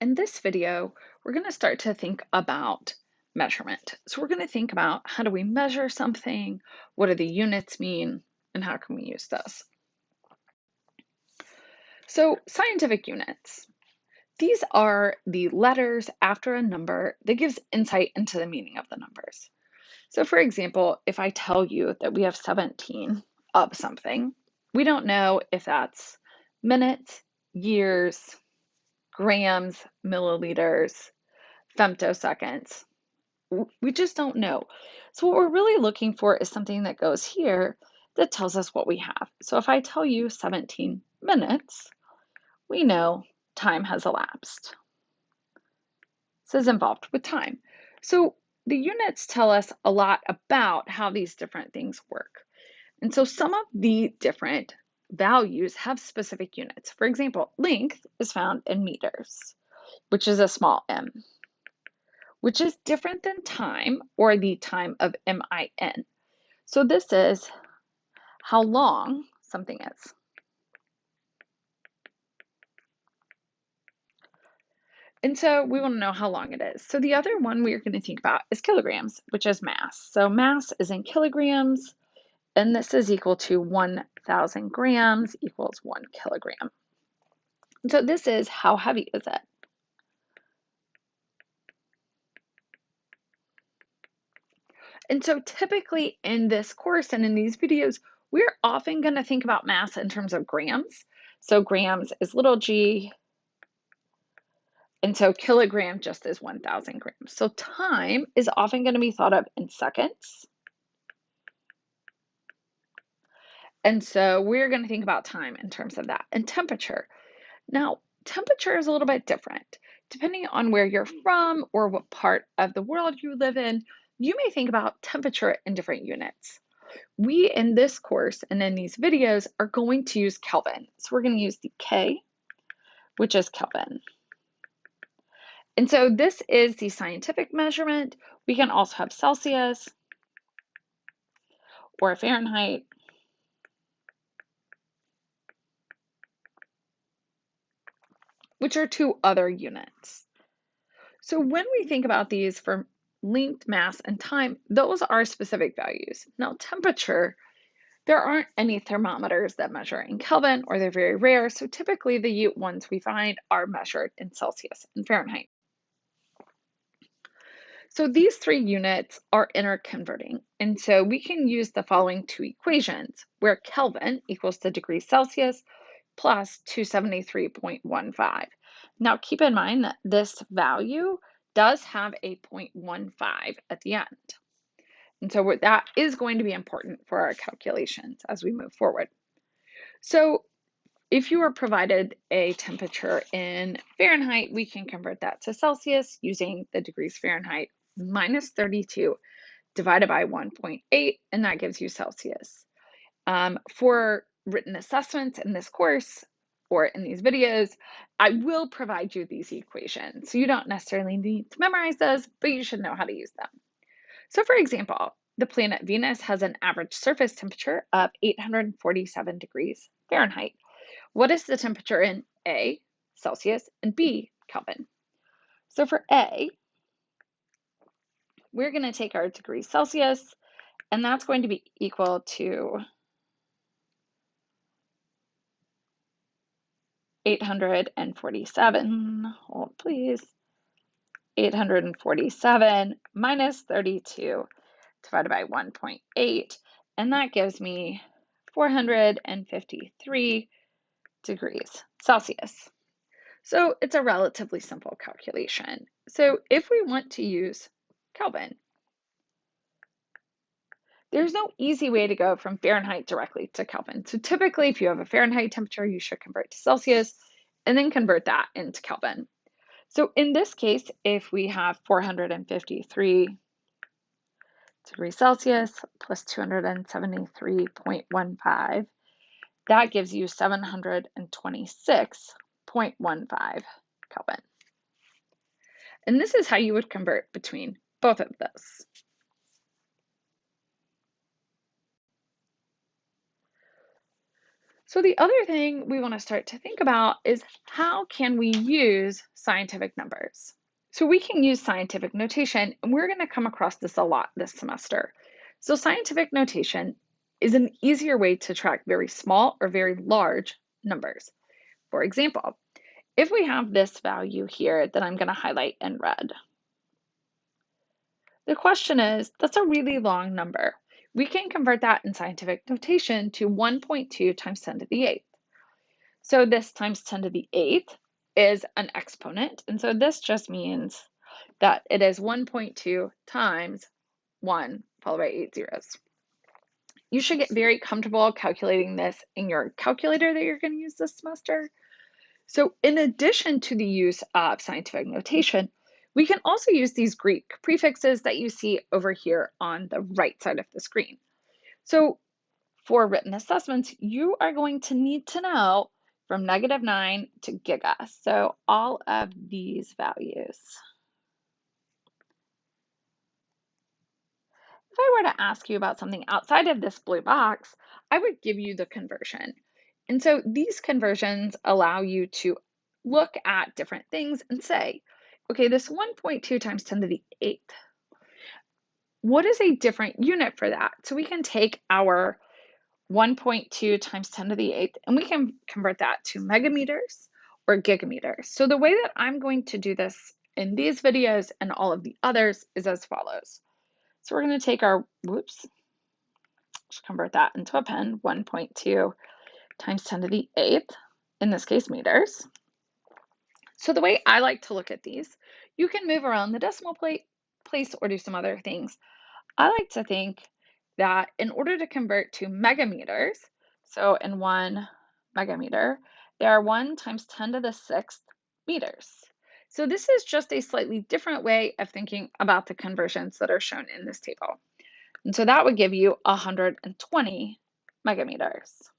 In this video, we're going to start to think about measurement. So we're going to think about how do we measure something, what do the units mean, and how can we use those. So scientific units, these are the letters after a number that gives insight into the meaning of the numbers. So for example, if I tell you that we have 17 of something, we don't know if that's minutes, years, grams, milliliters, femtoseconds. We just don't know. So what we're really looking for is something that goes here that tells us what we have. So if I tell you 17 minutes, we know time has elapsed. This is involved with time. So the units tell us a lot about how these different things work. And so some of the different values have specific units. For example, length is found in meters, which is a small m, which is different than time, or the time of MIN. So this is how long something is. And so we want to know how long it is. So the other one we're going to think about is kilograms, which is mass. So mass is in kilograms, and this is equal to 1,000 grams equals 1 kilogram. And so this is how heavy is it? And so typically in this course and in these videos, we're often going to think about mass in terms of grams. So grams is little g, and so kilogram just is 1,000 grams. So time is often going to be thought of in seconds. And so we're going to think about time in terms of that. And temperature. Now, temperature is a little bit different. Depending on where you're from or what part of the world you live in, you may think about temperature in different units. We, in this course and in these videos, are going to use Kelvin. So we're going to use the K, which is Kelvin. And so this is the scientific measurement. We can also have Celsius or Fahrenheit. Which are two other units. So when we think about these for length, mass, and time, those are specific values. Now, temperature, there aren't any thermometers that measure in Kelvin, or they're very rare. So typically the ones we find are measured in Celsius and Fahrenheit. So these three units are interconverting. And so we can use the following two equations, where Kelvin equals the degrees Celsius plus 273.15. Now keep in mind that this value does have a 0.15 at the end. And so that is going to be important for our calculations as we move forward. So if you are provided a temperature in Fahrenheit, we can convert that to Celsius using the degrees Fahrenheit minus 32 divided by 1.8, and that gives you Celsius. For written assessments in this course or in these videos, I will provide you these equations. So you don't necessarily need to memorize those, but you should know how to use them. So for example, the planet Venus has an average surface temperature of 847 degrees Fahrenheit. What is the temperature in A, Celsius, and B, Kelvin? So for A, we're going to take our degrees Celsius, and that's going to be equal to 847, hold please, 847 minus 32 divided by 1.8, and that gives me 453 degrees Celsius. So it's a relatively simple calculation. So if we want to use Kelvin, there's no easy way to go from Fahrenheit directly to Kelvin. So typically, if you have a Fahrenheit temperature, you should convert to Celsius and then convert that into Kelvin. So in this case, if we have 453 degrees Celsius plus 273.15, that gives you 726.15 Kelvin. And this is how you would convert between both of those. So the other thing we want to start to think about is how can we use scientific numbers? So we can use scientific notation, and we're going to come across this a lot this semester. So scientific notation is an easier way to track very small or very large numbers. For example, if we have this value here that I'm going to highlight in red, the question is, that's a really long number. We can convert that in scientific notation to 1.2 times 10 to the 8th. So this times 10 to the 8th is an exponent. And so this just means that it is 1.2 times 1 followed by 8 zeros. You should get very comfortable calculating this in your calculator that you're going to use this semester. So in addition to the use of scientific notation, we can also use these Greek prefixes that you see over here on the right side of the screen. So for written assessments, you are going to need to know from -9 to giga. So all of these values. If I were to ask you about something outside of this blue box, I would give you the conversion. And so these conversions allow you to look at different things and say, okay, this 1.2 times 10 to the 8th, what is a different unit for that? So we can take our 1.2 times 10 to the 8th, and we can convert that to megameters or gigameters. So the way that I'm going to do this in these videos and all of the others is as follows. So we're going to take our, let's convert that into a pen, 1.2 times 10 to the 8th, in this case meters. So the way I like to look at these, you can move around the decimal place or do some other things. I like to think that in order to convert to megameters, so in 1 megameter, there are 1 times 10 to the 6th meters. So this is just a slightly different way of thinking about the conversions that are shown in this table. And so that would give you 120 megameters.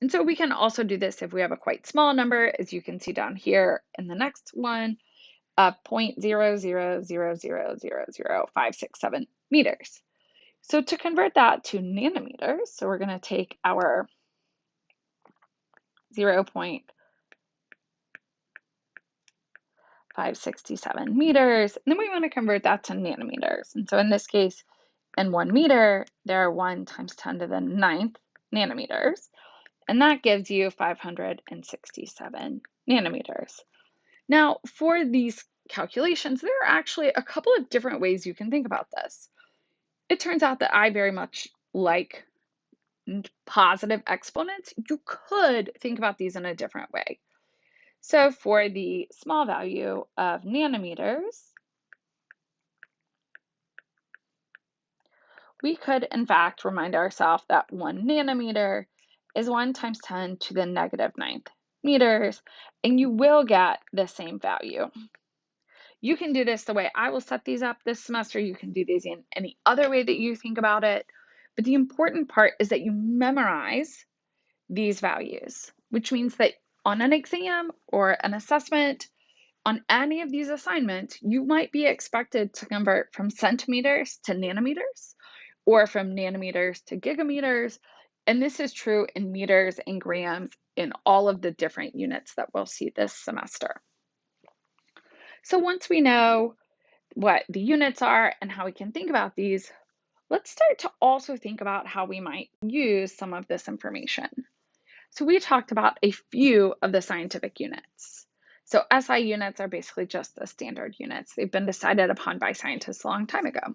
And so we can also do this if we have a quite small number, as you can see down here in the next one, 0.000000567 meters. So to convert that to nanometers, so we're going to take our 0.567 meters, and then we want to convert that to nanometers. And so in this case, in 1 meter, there are 1 times 10 to the 9th nanometers, and that gives you 567 nanometers. Now, for these calculations, there are actually a couple of different ways you can think about this. It turns out that I very much like positive exponents. You could think about these in a different way. So for the small value of nanometers, we could in fact remind ourselves that 1 nanometer is 1 times 10 to the -9th meters, and you will get the same value. You can do this the way I will set these up this semester. You can do these in any other way that you think about it. But the important part is that you memorize these values, which means that on an exam or an assessment, on any of these assignments, you might be expected to convert from centimeters to nanometers or from nanometers to gigameters. And this is true in meters and grams in all of the different units that we'll see this semester. So once we know what the units are and how we can think about these, let's start to also think about how we might use some of this information. So we talked about a few of the scientific units. So SI units are basically just the standard units. They've been decided upon by scientists a long time ago.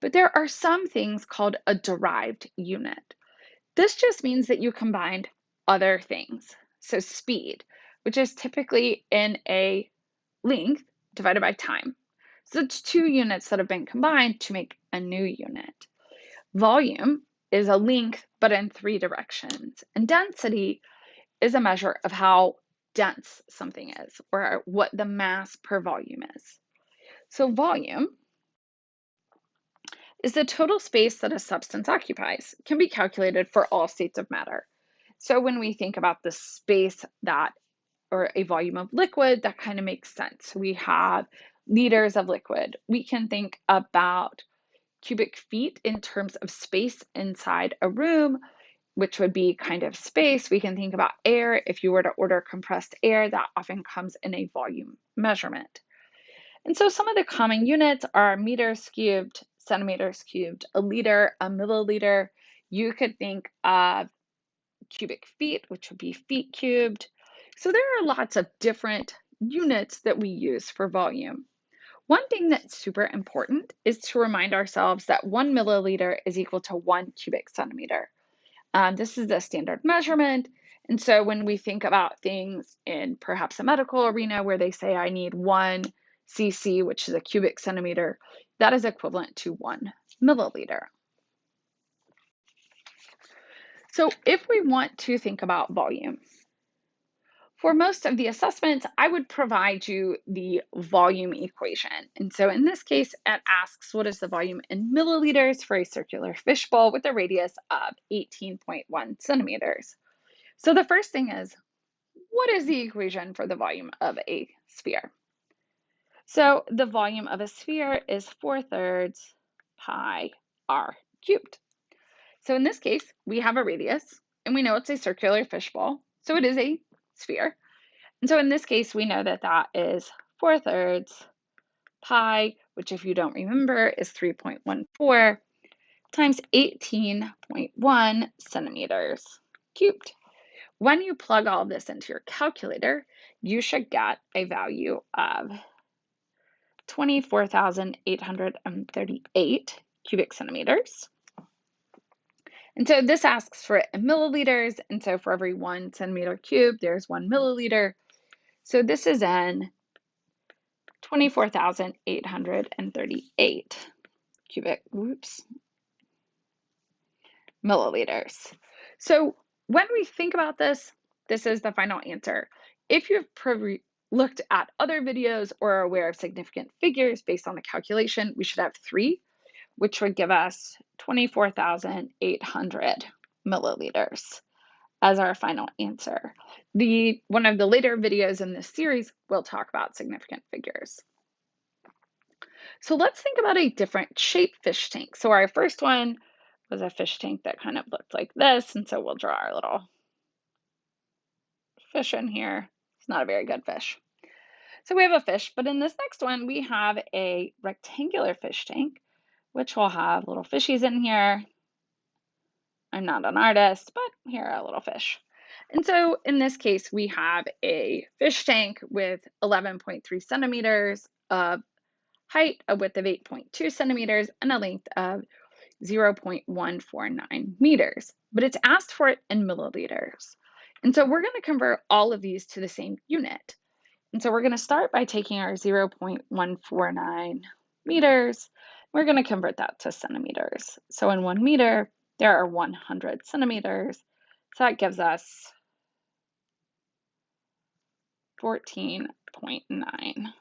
But there are some things called a derived unit. This just means that you combined other things. So speed, which is typically in a length divided by time. So it's 2 units that have been combined to make a new unit. Volume is a length, but in 3 directions. And density is a measure of how dense something is, or what the mass per volume is. So volume is the total space that a substance occupies. It can be calculated for all states of matter. So when we think about the space that, or a volume of liquid, that kind of makes sense. We have liters of liquid. We can think about cubic feet in terms of space inside a room, which would be kind of space. We can think about air. If you were to order compressed air, that often comes in a volume measurement. And so some of the common units are meters cubed, centimeters cubed, a liter, a milliliter. You could think of cubic feet, which would be feet cubed. So there are lots of different units that we use for volume. One thing that's super important is to remind ourselves that 1 milliliter is equal to 1 cubic centimeter. This is the standard measurement. And so when we think about things in perhaps a medical arena where they say I need 1 cc, which is a cubic centimeter, that is equivalent to 1 milliliter. So if we want to think about volume, for most of the assessments, I would provide you the volume equation. And so in this case, it asks what is the volume in milliliters for a circular fishbowl with a radius of 18.1 centimeters. So the first thing is, what is the equation for the volume of a sphere? So the volume of a sphere is 4/3 pi r cubed. So in this case, we have a radius, and we know it's a circular fishbowl, so it is a sphere. And so in this case, we know that that is 4/3 pi, which if you don't remember is 3.14 times 18.1 centimeters cubed. When you plug all this into your calculator, you should get a value of 24,838 cubic centimeters. And so this asks for it in milliliters. And so for every 1 centimeter cubed, there's 1 milliliter. So this is in 24,838 cubic milliliters. So when we think about this, this is the final answer. If you've looked at other videos or are aware of significant figures based on the calculation, we should have 3, which would give us 24,800 milliliters as our final answer. One of the later videos in this series will talk about significant figures. So let's think about a different shaped fish tank. So our first one was a fish tank that kind of looked like this, and so we'll draw our little fish in here. It's not a very good fish. So we have a fish, but in this next one, we have a rectangular fish tank, which will have little fishies in here. I'm not an artist, but here are a little fish. And so in this case, we have a fish tank with 11.3 centimeters of height, a width of 8.2 centimeters, and a length of 0.149 meters. But it's asked for it in milliliters. And so we're going to convert all of these to the same unit. And so we're going to start by taking our 0.149 meters. We're going to convert that to centimeters. So in 1 meter, there are 100 centimeters. So that gives us 14.9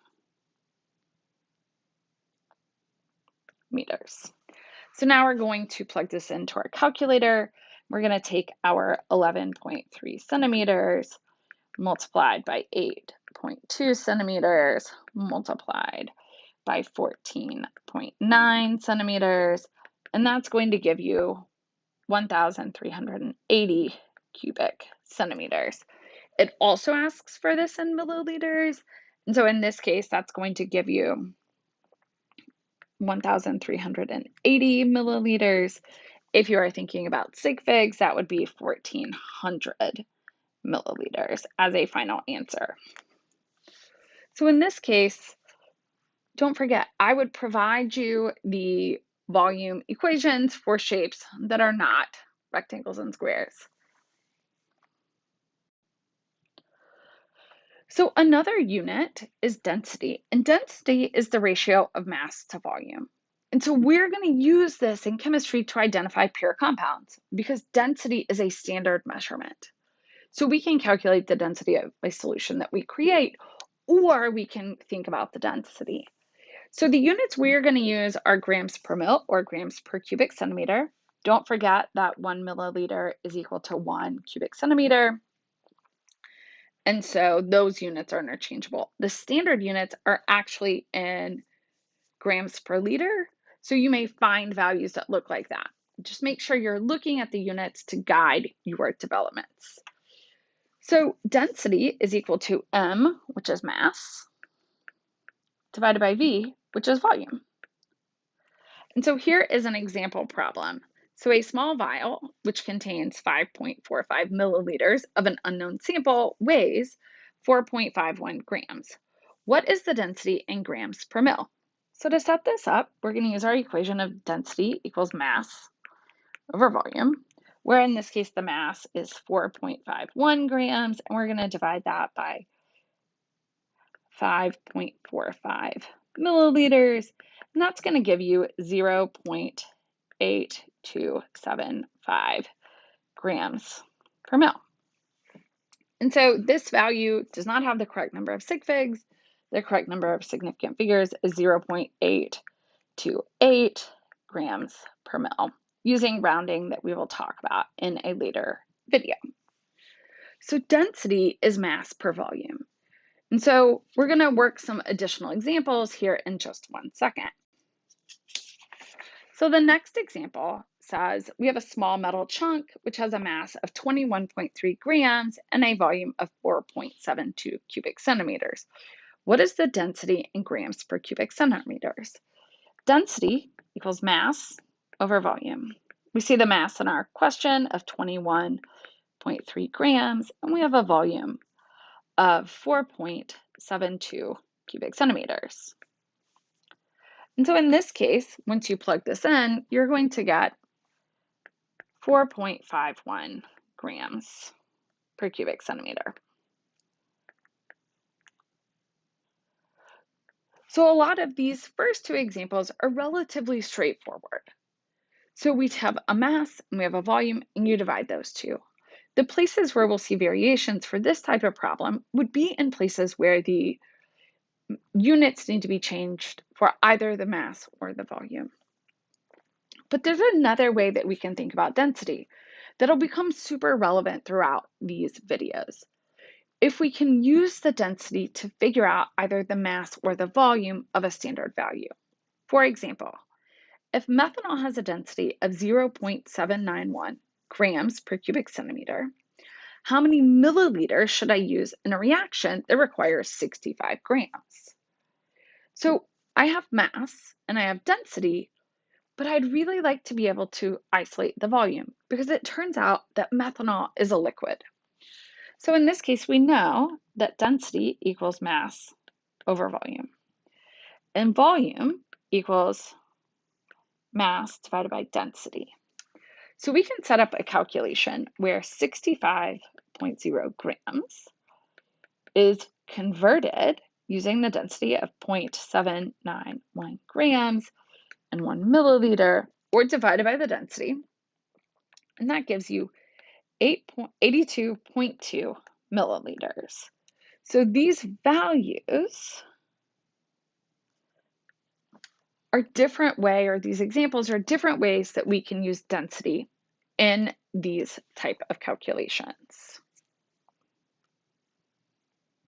meters. So now we're going to plug this into our calculator. We're going to take our 11.3 centimeters multiplied by 8.2 centimeters multiplied by 14.9 centimeters, and that's going to give you 1,380 cubic centimeters. It also asks for this in milliliters, and so in this case, that's going to give you 1,380 milliliters. If you are thinking about sig figs, that would be 1,400 milliliters as a final answer. So in this case, don't forget, I would provide you the volume equations for shapes that are not rectangles and squares. So another unit is density, and density is the ratio of mass to volume. And so we're going to use this in chemistry to identify pure compounds because density is a standard measurement. So we can calculate the density of a solution that we create, or we can think about the density. So the units we're going to use are grams per mil or grams per cubic centimeter. Don't forget that 1 milliliter is equal to 1 cubic centimeter. And so those units are interchangeable. The standard units are actually in grams per liter. So you may find values that look like that. Just make sure you're looking at the units to guide your developments. So density is equal to m, which is mass, divided by v, which is volume. And so here is an example problem. So a small vial, which contains 5.45 milliliters of an unknown sample, weighs 4.51 grams. What is the density in grams per mil? So to set this up, we're going to use our equation of density equals mass over volume, where in this case the mass is 4.51 grams, and we're going to divide that by 5.45 milliliters, and that's going to give you 0.8275 grams per mil. And so this value does not have the correct number of sig figs. The correct number of significant figures is 0.828 grams per mil, using rounding that we will talk about in a later video. So density is mass per volume. And so we're going to work some additional examples here in just 1 second. So the next example says we have a small metal chunk which has a mass of 21.3 grams and a volume of 4.72 cubic centimeters. What is the density in grams per cubic centimeters? Density equals mass over volume. We see the mass in our question of 21.3 grams, and we have a volume of 4.72 cubic centimeters. And so in this case, once you plug this in, you're going to get 4.51 grams per cubic centimeter. So a lot of these first two examples are relatively straightforward. So we have a mass and we have a volume, and you divide those two. The places where we'll see variations for this type of problem would be in places where the units need to be changed for either the mass or the volume. But there's another way that we can think about density that'll become super relevant throughout these videos. If we can use the density to figure out either the mass or the volume of a standard value. For example, if methanol has a density of 0.791 grams per cubic centimeter, how many milliliters should I use in a reaction that requires 65 grams? So I have mass and I have density, but I'd really like to be able to isolate the volume because it turns out that methanol is a liquid. So in this case, we know that density equals mass over volume. And volume equals mass divided by density. So we can set up a calculation where 65.0 grams is converted using the density of 0.791 grams and 1 milliliter, or divided by the density, and that gives you 82.2 milliliters. So these values are different way, or these examples are different ways that we can use density in these type of calculations.